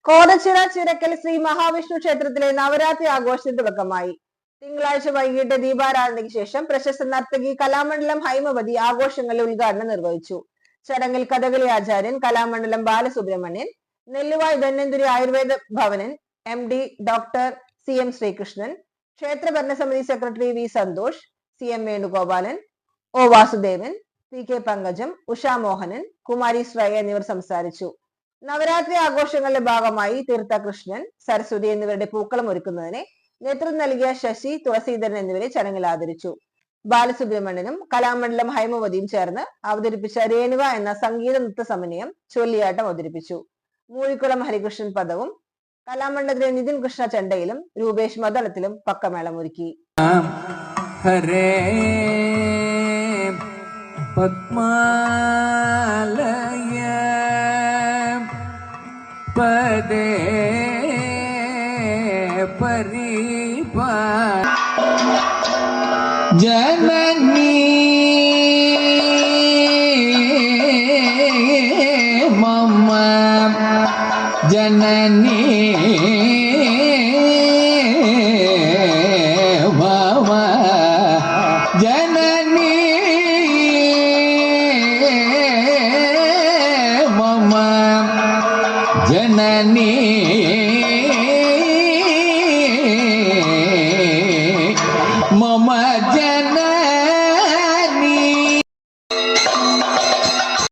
കോതച്ചിറ ചിറക്കൽ ശ്രീ മഹാവിഷ്ണു ക്ഷേത്രത്തിലെ നവരാത്രി ആഘോഷത്തിന് തുടക്കമായി. തിങ്കളാഴ്ച വൈകിട്ട് ദീപാരാധനയ്ക്ക് ശേഷം പ്രശസ്ത നർത്തകി കലാമണ്ഡലം ഹൈമവതി ആഘോഷങ്ങളുടെ ഉദ്ഘാടനം നിർവഹിച്ചു. ചടങ്ങിൽ കഥകളി ആചാര്യൻ Kalamandalam Balasubramanian, Nelluvai Dhanwantari Ayurveda Bhavan MD doctor CM Sreekrishnan, ക്ഷേത്ര ഭരണസമിതി secretary V Santhosh, CM Venugopalan, O Vasudevan, PK Pankajam, Ushamohanan, കുമാരി ശ്രേയ എന്നിവർ സംസാരിച്ചു. നവരാത്രി ആഘോഷങ്ങളുടെ ഭാഗമായി തീർത്ഥകൃഷ്ണൻ, സരസ്വതി എന്നിവരുടെ പൂക്കളം ഒരുക്കുന്നതിന് നേതൃത്വം നൽകിയ ശശി, തുളസീധരൻ എന്നിവരെ ചടങ്ങിൽ ആദരിച്ചു. ബാലസുബ്രഹ്മണ്യനും കലാമണ്ഡലം ഹൈമവതിയും ചേർന്ന് അവതരിപ്പിച്ച രേണുക എന്ന സംഗീത നൃത്ത സമന്വയം ചൊല്ലിയാട്ടം അവതരിപ്പിച്ചു. മൂഴിക്കുളം ഹരികൃഷ്ണൻ പദവും കലാമണ്ഡലത്തിലെ നിതിൻ കൃഷ്ണ ചെണ്ടയിലും രൂപേഷ് മദ്ദളത്തിലും പക്കമേളമൊരുക്കി. ഹരേ പത്മാലയ പദേ പരിപാ ജനനീ മമ ജനനീ മമ ജനനീ മമ ജനനീ